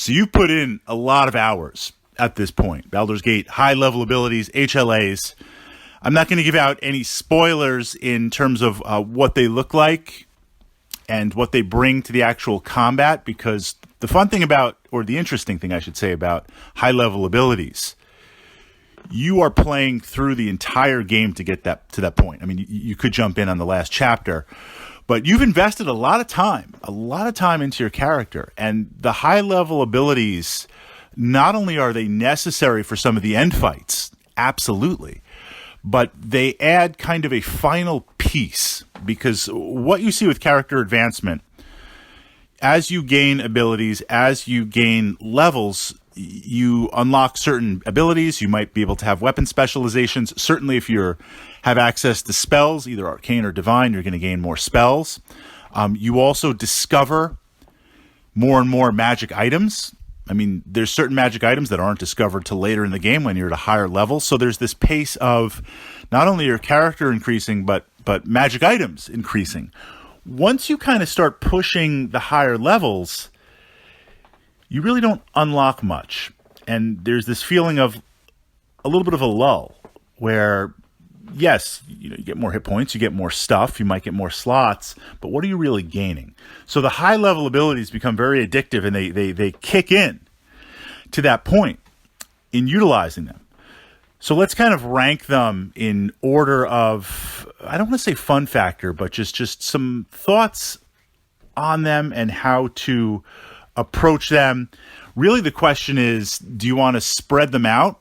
So you've put in a lot of hours at this point. Baldur's Gate, high-level abilities, HLAs. I'm not going to give out any spoilers in terms of what they look like and what they bring to the actual combat, because the fun thing about, or the interesting thing I should say about high-level abilities, you are playing through the entire game to get that to that point. I mean, you could jump in on the last chapter, but you've invested a lot of time into your character. And the high-level abilities, not only are they necessary for some of the end fights, absolutely, but they add kind of a final piece, because what you see with character advancement, as you gain abilities, as you gain levels, you unlock certain abilities. You might be able to have weapon specializations. Certainly if you have access to spells, either arcane or divine, you're going to gain more spells. You also discover more and more magic items. I mean, there's certain magic items that aren't discovered till later in the game when you're at a higher level. So there's this pace of not only your character increasing, but magic items increasing. Once you kind of start pushing the higher levels, you really don't unlock much. And there's this feeling of a little bit of a lull where, yes, you get more hit points, you get more stuff, you might get more slots, but what are you really gaining? So the high level abilities become very addictive, and they kick in to that point in utilizing them. So let's kind of rank them in order of, I don't want to say fun factor, but just some thoughts on them and how to approach them. Really, the question is, do you want to spread them out,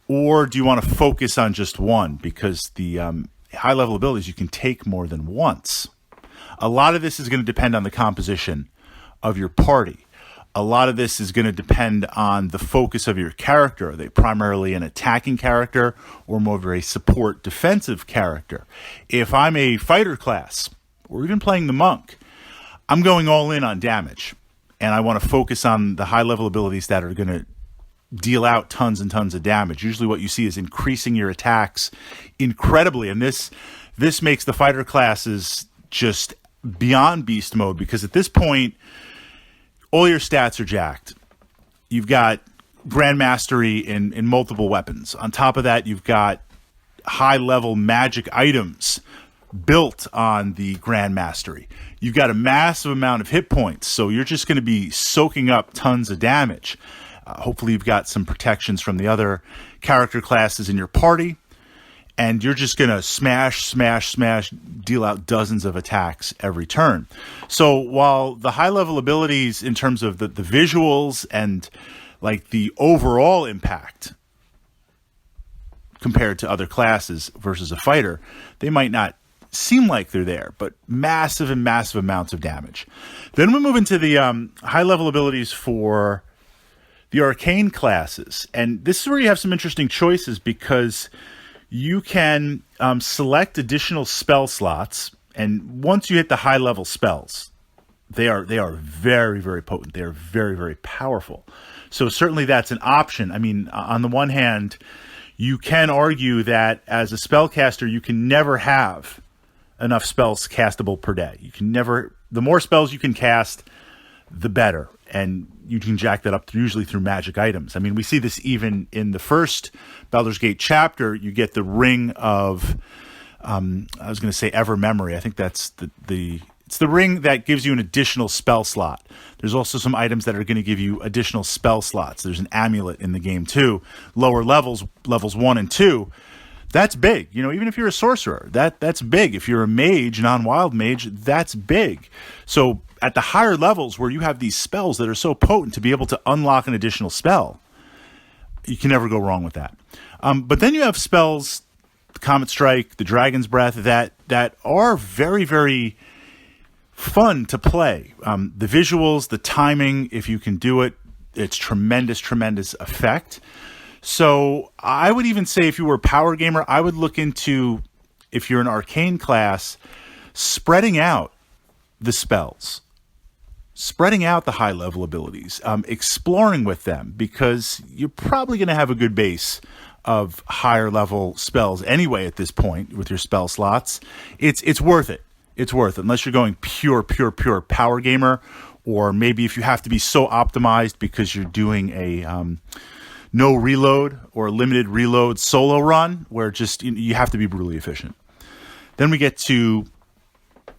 or do you want to focus on just one? Because the high-level abilities you can take more than once. A lot of this is going to depend on the composition of your party. A lot of this is going to depend on the focus of your character. Are they primarily an attacking character or more of a support defensive character? If I'm a fighter class, or even playing the monk, I'm going all in on damage. And I want to focus on the high-level abilities that are going to deal out tons and tons of damage. Usually what you see is increasing your attacks incredibly. And this makes the fighter classes just beyond beast mode, because at this point, all your stats are jacked. You've got Grand Mastery in multiple weapons. On top of that, you've got high-level magic items built on the Grand Mastery. You've got a massive amount of hit points, so you're just going to be soaking up tons of damage. Hopefully you've got some protections from the other character classes in your party, and you're just going to smash, deal out dozens of attacks every turn. So while the high-level abilities in terms of the visuals and like the overall impact compared to other classes versus a fighter, they might not seem like they're there, but massive amounts of damage. Then we move into the high-level abilities for the arcane classes. And this is where you have some interesting choices, because you can select additional spell slots, and once you hit the high-level spells, they are very, very potent. They are very, very powerful. So certainly that's an option. I mean, on the one hand, you can argue that as a spellcaster, you can never have enough spells castable per day. You can never, the more spells you can cast, the better. And you can jack that up usually through magic items. I mean, we see this even in the first Baldur's Gate chapter. You get the ring of, I was going to say Ever Memory. I think that's it's the ring that gives you an additional spell slot. There's also some items that are going to give you additional spell slots. There's an amulet in the game too. Lower levels 1 and 2, that's big. You know, even if you're a sorcerer, that's big. If you're a mage, non-wild mage, that's big. So at the higher levels where you have these spells that are so potent, to be able to unlock an additional spell, you can never go wrong with that. But then you have spells, the Comet Strike, the Dragon's Breath, that are very, very fun to play. The visuals, the timing, if you can do it, it's tremendous effect. So I would even say, if you were a power gamer, I would look into, if you're an arcane class, spreading out the spells, spreading out the high level abilities, exploring with them, because you're probably going to have a good base of higher level spells anyway at this point with your spell slots. It's worth it. It's worth it, unless you're going pure power gamer, or maybe if you have to be so optimized because you're doing a no reload or a limited reload solo run where just you have to be brutally efficient. Then we get to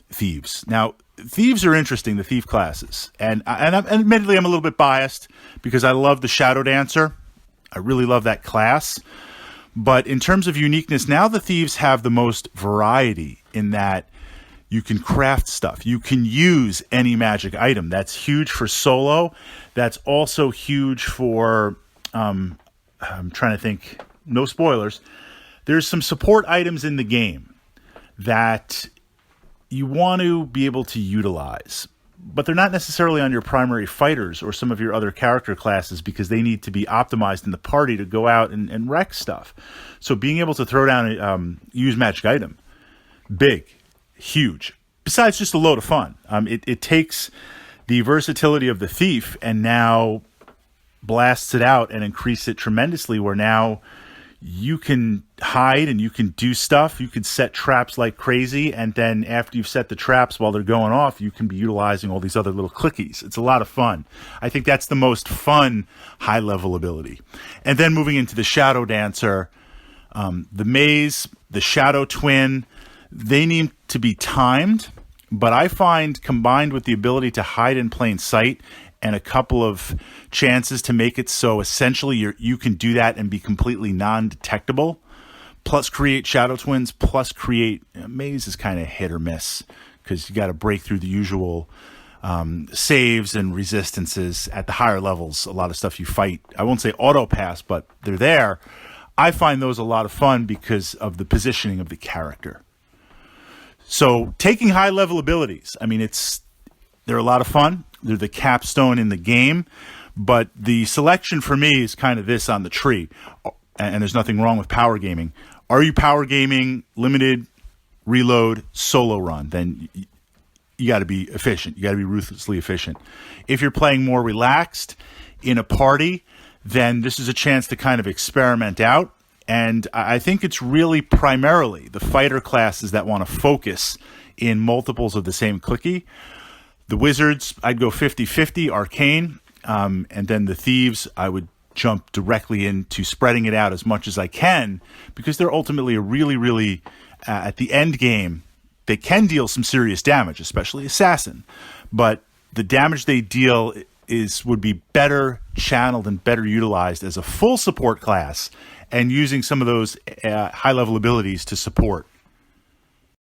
Thieves. Now, Thieves are interesting, the Thief classes. And admittedly, I'm a little bit biased because I love the Shadow Dancer. I really love that class. But in terms of uniqueness, now the Thieves have the most variety in that you can craft stuff. You can use any magic item. That's huge for solo. That's also huge for, I'm trying to think, no spoilers. There's some support items in the game that you want to be able to utilize, but they're not necessarily on your primary fighters or some of your other character classes because they need to be optimized in the party to go out and wreck stuff. So being able to throw down a use magic item, big, huge, besides just a load of fun. It takes the versatility of the Thief and now blasts it out and increase it tremendously, where now you can hide and you can do stuff. You can set traps like crazy, and then after you've set the traps while they're going off, you can be utilizing all these other little clickies. It's a lot of fun. I think that's the most fun high-level ability. And then moving into the Shadow Dancer, the Maze, the Shadow Twin, they need to be timed, but I find combined with the ability to hide in plain sight and a couple of chances to make it so essentially you can do that and be completely non-detectable, plus create Shadow Twins, plus create Maze is kind of hit or miss because you got to break through the usual saves and resistances at the higher levels. A lot of stuff you fight, I won't say auto pass, but they're there. I find those a lot of fun because of the positioning of the character. So taking high level abilities, I mean, they're a lot of fun. They're the capstone in the game, but the selection for me is kind of this on the tree, and there's nothing wrong with power gaming. Are you power gaming, limited, reload, solo run? Then you got to be efficient. You got to be ruthlessly efficient. If you're playing more relaxed in a party, then this is a chance to kind of experiment out. And I think it's really primarily the fighter classes that want to focus in multiples of the same clicky. The Wizards, I'd go 50-50, Arcane. And then the Thieves, I would jump directly into spreading it out as much as I can because they're ultimately a really, really, at the end game, they can deal some serious damage, especially Assassin. But the damage they deal would be better channeled and better utilized as a full support class and using some of those high-level abilities to support.